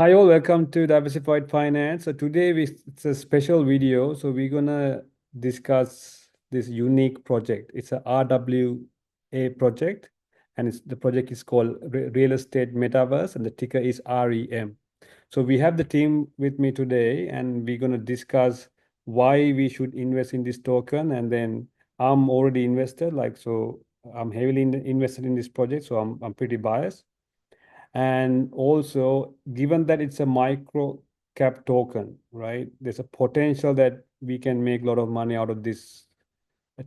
Hi all, welcome to Diversified Finance. So today it's a special video. So we're gonna discuss this unique project. It's a RWA project, and the project is called Real Estate Metaverse, and the ticker is REM. So we have the team with me today, and we're gonna discuss why we should invest in this token. And then I'm already invested, so I'm heavily invested in this project, so I'm pretty biased. And also, given that it's a micro cap token, right? There's a potential that we can make a lot of money out of this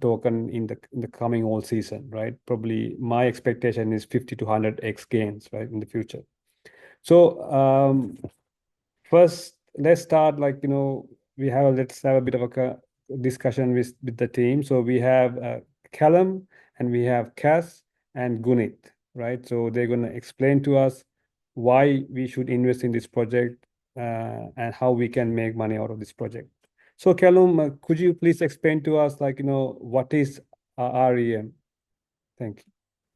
token in the coming all season, right? Probably my expectation is 50 to 100x gains, right, in the future. So first, let's start let's have a bit of a discussion with the team. So we have Callum and we have Cass and Gunit, right? So they're going to explain to us why we should invest in this project and how we can make money out of this project. So Callum, could you please explain to us, what is REM? Thank you.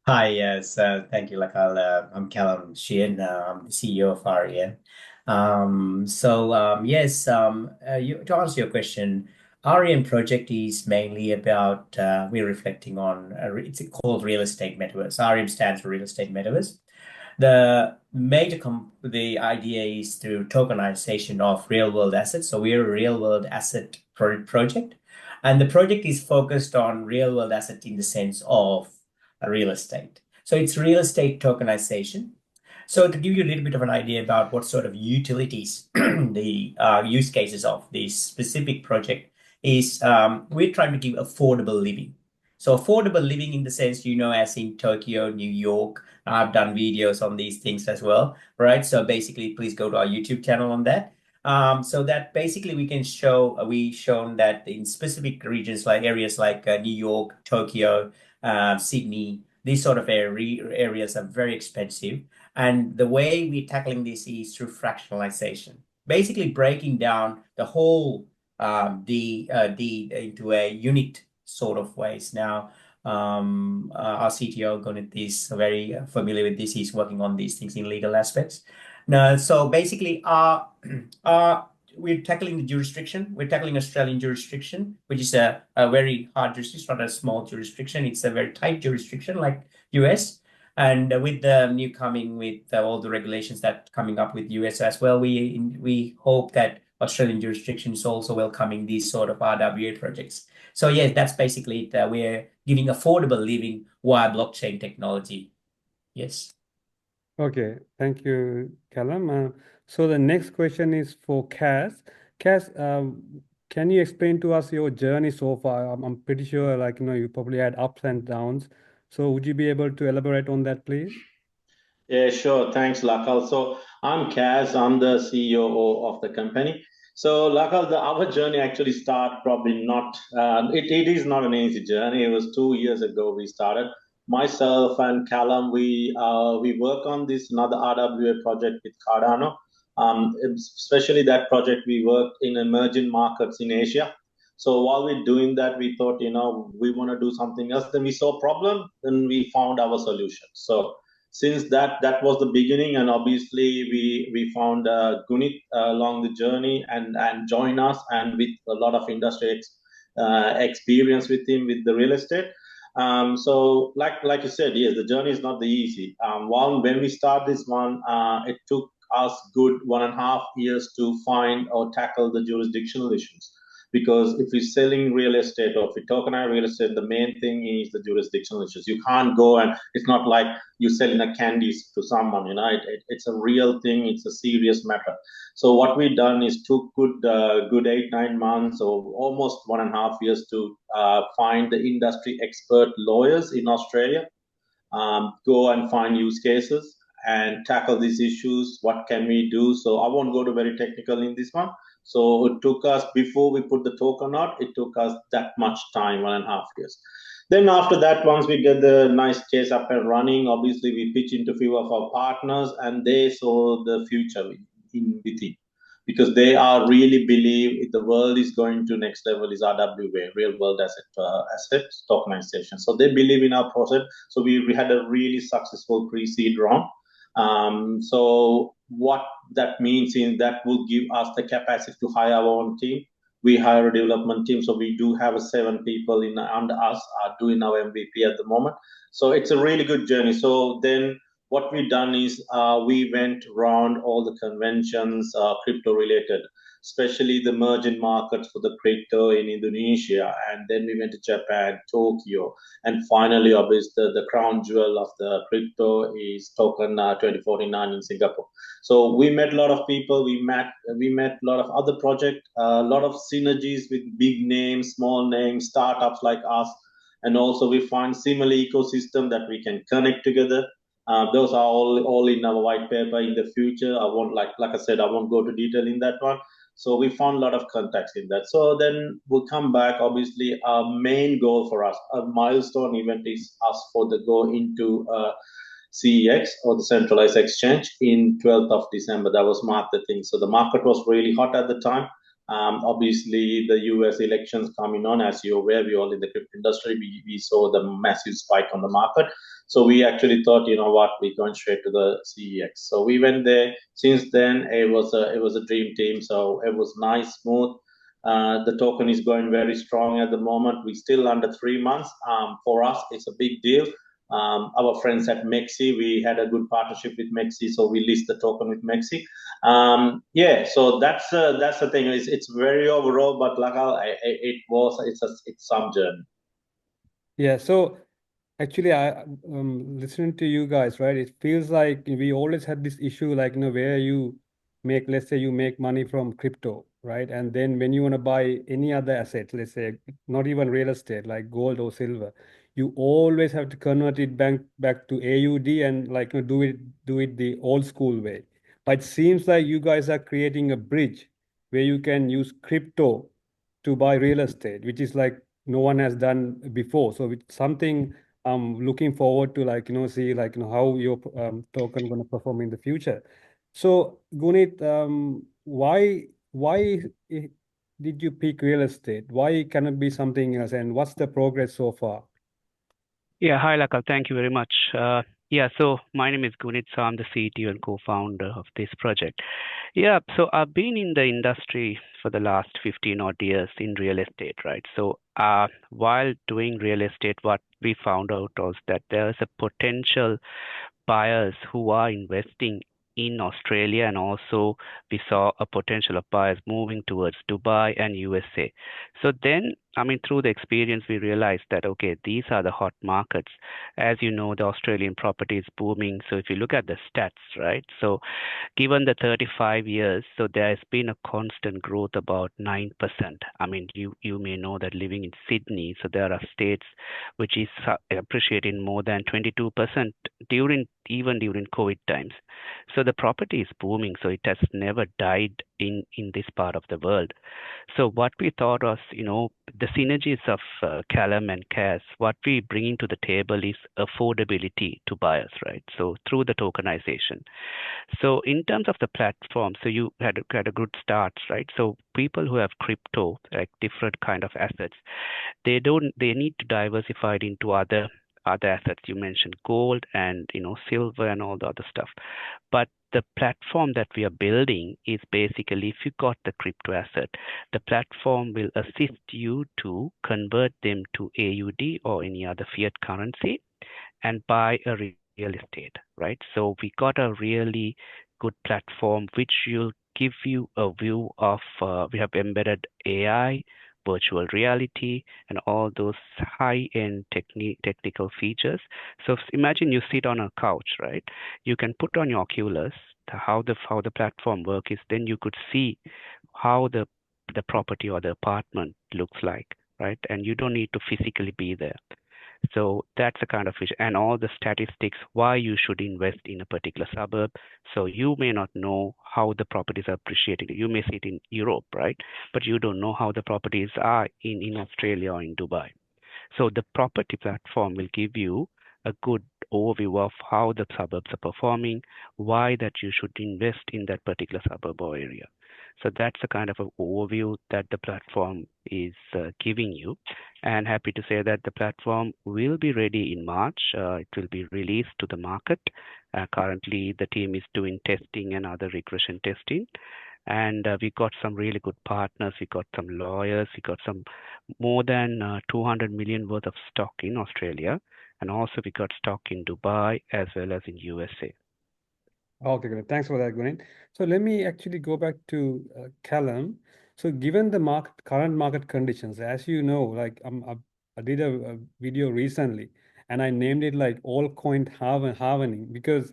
Hi, yes, thank you. I'm Callum Sheehan. I'm the CEO of REM. Yes, to answer your question, REM project is mainly about we're reflecting on it's called Real Estate Metaverse. REM stands for Real Estate Metaverse. The idea is through tokenization of real world assets. So we're a real world asset project, and the project is focused on real world asset in the sense of real estate. So it's real estate tokenization. So to give you a little bit of an idea about what sort of utilities the use cases of this specific project is, we're trying to give affordable living. So affordable living in the sense, as in Tokyo, New York. I've done videos on these things as well, right? So basically, please go to our YouTube channel on that. So that basically we shown that in specific regions like areas like New York, Tokyo, Sydney, these sort of areas are very expensive. And the way we're tackling this is through fractionalization, basically breaking down the whole the into a unit sort of ways. Now, our CTO Gunit is very familiar with this. He's working on these things in legal aspects. Now, so basically, we're tackling the jurisdiction. We're tackling Australian jurisdiction, which is a very hard jurisdiction, not a small jurisdiction. It's a very tight jurisdiction like US. And with the new coming with all the regulations that coming up with US as well, we hope that Australian jurisdiction is also welcoming these sort of RWA projects. So yeah, that's basically it. We're giving affordable living via blockchain technology. Yes. Okay, thank you, Callum. So the next question is for Cass. Cass, can you explain to us your journey so far? I'm pretty sure, you probably had ups and downs. So would you be able to elaborate on that, please? Yeah, sure. Thanks, Lakal. So I'm Kaz. I'm the CEO of the company. So Lakal, our journey actually started probably not. It is not an easy journey. It was 2 years ago we started. Myself and Callum, we work on this another RWA project with Cardano. Especially that project, we work in emerging markets in Asia. So while we're doing that, we thought, we want to do something else. Then we saw a problem, then we found our solution. So since that was the beginning, and obviously we found Gunit along the journey and join us, and with a lot of industry experience with him with the real estate. So like you said, yes, the journey is not the easy. When we start this one, it took us good 1.5 years to find or tackle the jurisdictional issues, because if you're selling real estate or if you tokenize real estate, the main thing is the jurisdictional issues. You can't go, and it's not like you're selling a candies to someone, it's a real thing. It's a serious matter. So what we've done is took good 8-9 months or almost 1.5 years to find the industry expert lawyers in Australia, go and find use cases and tackle these issues. What can we do? So I won't go to very technical in this one. So it took us, before we put the token out, it took us that much time, 1.5 years. Then after that, once we get the nice case up and running, obviously we pitch into a few of our partners, and they saw the future within, because they are really believe if the world is going to next level is RWA, real world asset tokenization. So they believe in our process. So we had a really successful pre-seed round. So what that means is that will give us the capacity to hire our own team. We hire a development team, so we do have 7 people under us are doing our MVP at the moment. So it's a really good journey. So then what we've done is we went around all the conventions, crypto related, especially the emerging markets for the crypto in Indonesia, and then we went to Japan, Tokyo, and finally, obviously, the crown jewel of the crypto is token 2049 in Singapore. So we met a lot of people. We met a lot of other projects, a lot of synergies with big names, small names, startups like us, and also we find similar ecosystem that we can connect together. Those are all in our white paper in the future. I won't like I said, I won't go to detail in that one. So we found a lot of contacts in that. So then we'll come back. Obviously, our main goal for us, a milestone event is us for the go into CEX or the centralized exchange in 12th of December. That was marked the thing. So the market was really hot at the time. Obviously, the US elections coming on, as you're aware, we all in the crypto industry, we saw the massive spike on the market. So we actually thought, you know what, we're going straight to the CEX. So we went there. Since then, it was a dream team. So it was nice, smooth. The token is going very strong at the moment. We're still under 3 months. For us, it's a big deal. Our friends at Mexi, we had a good partnership with Mexi, so we list the token with Mexi. Yeah, so that's the thing. It's very overall, but like it's some journey. Yeah, so actually, I listening to you guys, right? It feels like we always had this issue, like where you make, let's say, you make money from crypto, right? And then when you want to buy any other asset, let's say, not even real estate, like gold or silver, you always have to convert it back to AUD and like do it the old school way. But it seems like you guys are creating a bridge where you can use crypto to buy real estate, which is like no one has done before. So it's something I'm looking forward to, like see like how your token going to perform in the future. So Gunit, why did you pick real estate? Why can it be something else? And what's the progress so far? Yeah, hi Lakal. Thank you very much. Yeah, so my name is Gunit. So I'm the CTO and co-founder of this project. Yeah, so I've been in the industry for the last 15 odd years in real estate, right? So while doing real estate, what we found out was that there is a potential buyers who are investing in Australia, and also we saw a potential of buyers moving towards Dubai and USA. So then, I mean, through the experience, we realized that, okay, these are the hot markets. As you know, the Australian property is booming. So if you look at the stats, right? So given the 35 years, so there has been a constant growth about 9%. I mean, you may know that living in Sydney, so there are states which is appreciating more than 22% even during COVID times. So the property is booming, so it has never died in this part of the world. So what we thought was, the synergies of Callum and Cas, what we bring to the table is affordability to buyers, right? So through the tokenization. So in terms of the platform, so you had a good start, right? So people who have crypto, like different kind of assets, they need to diversify it into other assets. You mentioned gold and silver and all the other stuff. But the platform that we are building is basically, if you got the crypto asset, the platform will assist you to convert them to AUD or any other fiat currency and buy a real estate, right? So we got a really good platform which will give you a view of, we have embedded AI, virtual reality, and all those high-end technical features. So imagine you sit on a couch, right? You can put on your Oculus. How the platform works is then you could see how the property or the apartment looks like, right? And you don't need to physically be there. So that's the kind of feature, and all the statistics why you should invest in a particular suburb. So you may not know how the properties are appreciating. You may see it in Europe, right? But you don't know how the properties are in Australia or in Dubai. So the property platform will give you a good overview of how the suburbs are performing, why that you should invest in that particular suburb or area. So that's a kind of an overview that the platform is giving you. And happy to say that the platform will be ready in March. It will be released to the market. Currently, the team is doing testing and other regression testing. And we got some really good partners. We got some lawyers. We got some more than 200 million worth of stock in Australia. And also we got stock in Dubai as well as in USA. Okay, great. Thanks for that, Gunit. So let me actually go back to Callum. So given the current market conditions, as you know, like I did a video recently, and I named it like altcoin harvening, because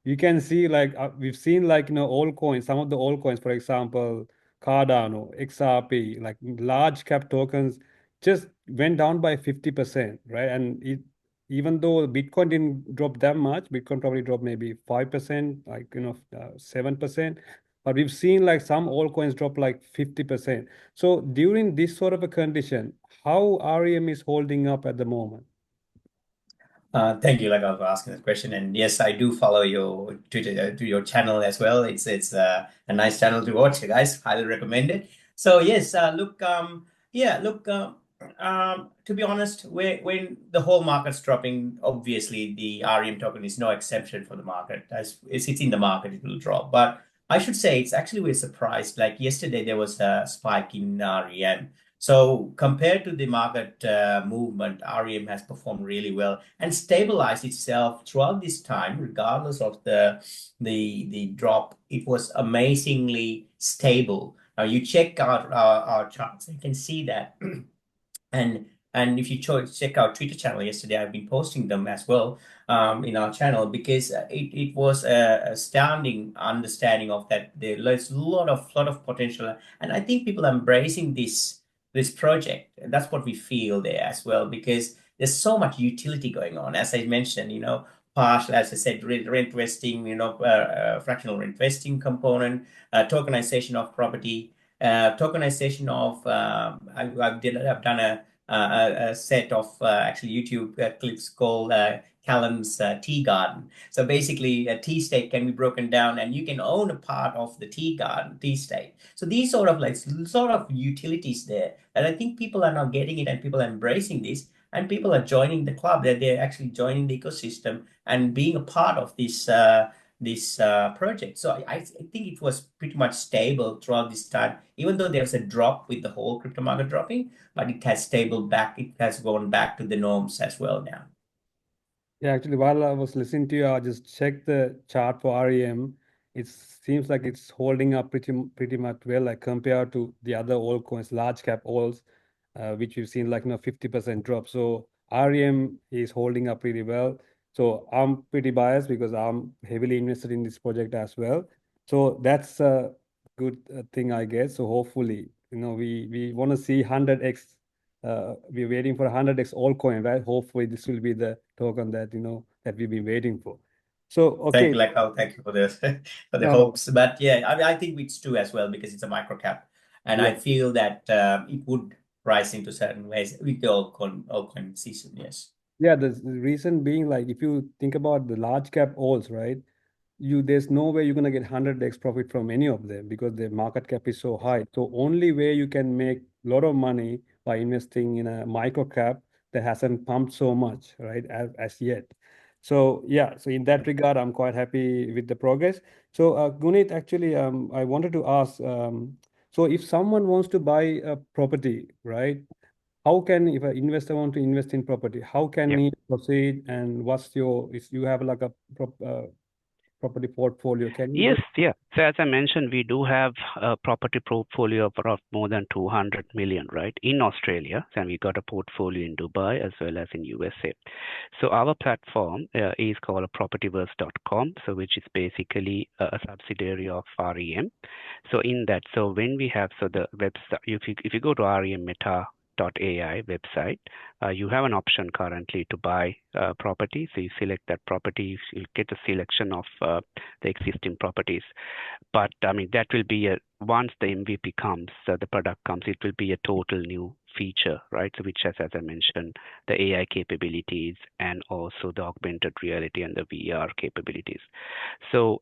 you can see like we've seen like all coins, some of the old coins, for example, Cardano, XRP, like large cap tokens, just went down by 50%, right? And even though Bitcoin didn't drop that much, Bitcoin probably dropped maybe 5%, like 7%. But we've seen like some altcoins drop like 50%. So during this sort of a condition, how REM is holding up at the moment? Thank you, Lagal, for asking that question. And yes, I do follow your Twitter, to your channel as well. It's a nice channel to watch, guys. Highly recommend it. So yes, to be honest, when the whole market's dropping, obviously the REM token is no exception for the market. As it's in the market, it will drop. But I should say it's actually we're surprised. Like yesterday, there was a spike in REM. So compared to the market movement, REM has performed really well and stabilized itself throughout this time, regardless of the drop. It was amazingly stable. Now you check out our charts, you can see that. And if you check our Twitter channel yesterday, I've been posting them as well in our channel, because it was a astounding understanding of that there's a lot of potential, and I think people are embracing this project. And that's what we feel there as well, because there's so much utility going on. As I mentioned, partial, as I said, rent vesting, fractional rent vesting component, tokenization of property, tokenization of, I've done a set of actually YouTube clips called Callum's tea garden. So basically, a tea estate can be broken down, and you can own a part of the tea garden, tea estate. So these sort of utilities there, and I think people are now getting it, and people are embracing this, and people are joining the club. They're actually joining the ecosystem and being a part of this project. So I think it was pretty much stable throughout this time, even though there's a drop with the whole crypto market dropping, but it has stabilized back. It has gone back to the norms as well now. Yeah, actually, while I was listening to you, I just checked the chart for REM. It seems like it's holding up pretty much well, like compared to the other altcoins, large cap alts, which we've seen like 50% drop. So REM is holding up pretty well. So I'm pretty biased because I'm heavily invested in this project as well. So that's a good thing, I guess. So hopefully, we want to see 100x. We're waiting for 100x altcoin, right? Hopefully, this will be the token that that we've been waiting for. So okay. Thank you for this for the hopes. But yeah, I think it's true as well, because it's a micro cap, and I feel that it would rise into certain ways with the altcoin season. Yes. Yeah, the reason being, like, if you think about the large cap alts, right? There's no way you're gonna get 100x profit from any of them because the market cap is so high. So only way you can make a lot of money by investing in a micro cap that hasn't pumped so much, right, as yet. So yeah, so in that regard, I'm quite happy with the progress. So Gunit, actually, I wanted to ask, so if someone wants to buy a property, right? If an investor want to invest in property, how can he proceed, and if you have like a property portfolio, can you? Yes, yeah. So as I mentioned, we do have a property portfolio of around more than 200 million, right, in Australia, and we got a portfolio in Dubai as well as in USA. So our platform is called propertyverse.com, so which is basically a subsidiary of REM. So in that, so when we have, so the website, if you go to REM Meta.ai website, you have an option currently to buy property. So you select that property, you'll get a selection of the existing properties. But I mean, that will be once the MVP comes, the product comes, it will be a total new feature, right? So which has, as I mentioned, the AI capabilities and also the augmented reality and the VR capabilities. So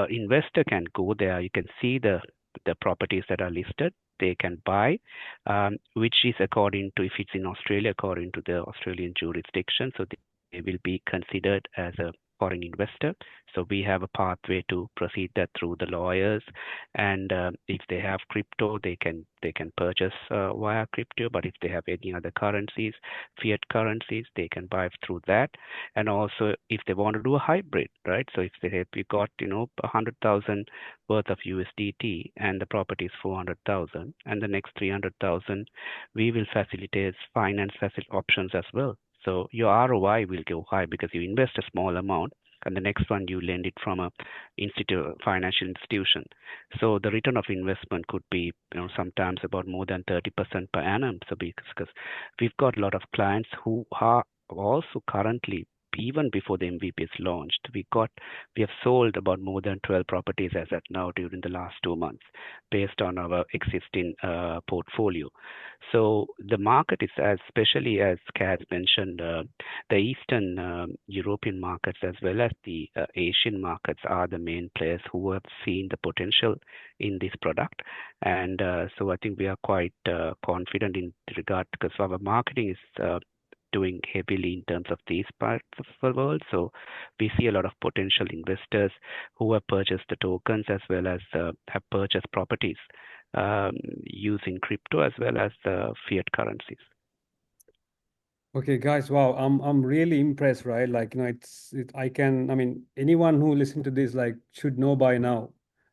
investor can go there. You can see the the properties that are listed, they can buy, which is according to, if it's in Australia, according to the Australian jurisdiction. So they will be considered as a foreign investor. So we have a pathway to proceed that through the lawyers, and if they have crypto, they can purchase via crypto. But if they have any other currencies, fiat currencies, they can buy through that. And also, if they want to do a hybrid, right? So if we got 100,000 worth of USDT and the property is 400,000, and the next 300,000, we will facilitate finance options as well. So your ROI will go high because you invest a small amount, and the next one you lend it from a financial institution. So the return of investment could be sometimes about more than 30% per annum. So because we've got a lot of clients who are also currently, even before the MVP is launched, we have sold about more than 12 properties as at now during the last 2 months based on our existing portfolio. So the market is, especially as Kaz mentioned, the Eastern European markets as well as the Asian markets are the main players who have seen the potential in this product. And so I think we are quite confident in regard, because our marketing is doing heavily in terms of these parts of the world. So we see a lot of potential investors who have purchased the tokens as well as have purchased properties using crypto as well as fiat currencies. Okay, guys, wow, I'm really impressed, right? Like, I mean, anyone who listen to this should know by now,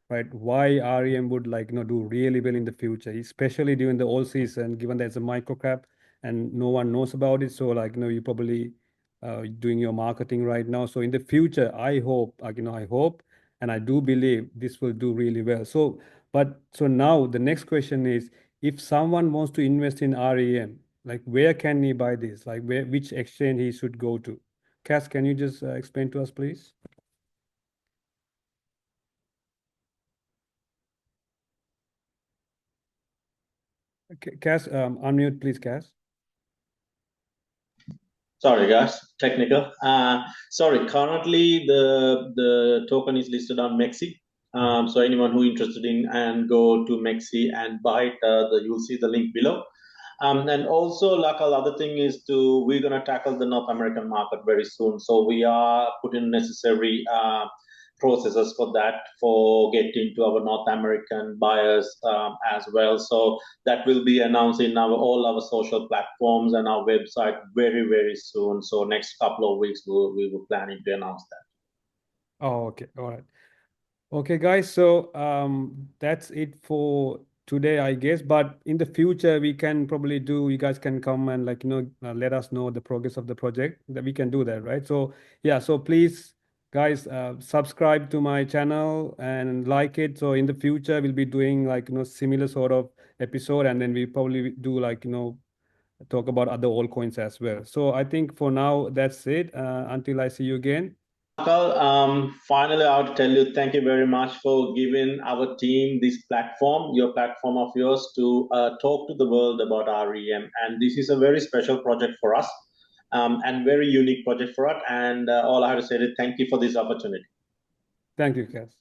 right? Why REM would do really well in the future, especially during the all season, given that it's a micro cap and no one knows about it. So you're probably doing your marketing right now. So in the future, I hope, I hope, and I do believe this will do really well. So now the next question is, if someone wants to invest in REM, where can he buy this? Which exchange he should go to? Cass, can you just explain to us, please? Cass, unmute, please, Cass. Sorry, guys, technical. Sorry, currently the token is listed on Mexi. So anyone who interested in and go to Mexi and buy it, you'll see the link below. And also, other thing is we're gonna tackle the North American market very soon. So we are putting necessary processes for that, for getting to our North American buyers as well. So that will be announced in all our social platforms and our website very, very soon. So next couple of weeks, we will planning to announce that. Oh, okay. All right. Okay, guys. So that's it for today, I guess. But in the future, we can probably you guys can come and let us know the progress of the project. That we can do that, right? So yeah. So please, guys, subscribe to my channel and like it. So in the future, we'll be doing similar sort of episode, and then we probably do talk about other altcoins as well. So I think for now that's it. Until I see you again. Finally, I would tell you thank you very much for giving our team this platform, your platform of yours, to talk to the world about REM. And this is a very special project for us, and very unique project for us. And all I have to say is thank you for this opportunity. Thank you, Cass.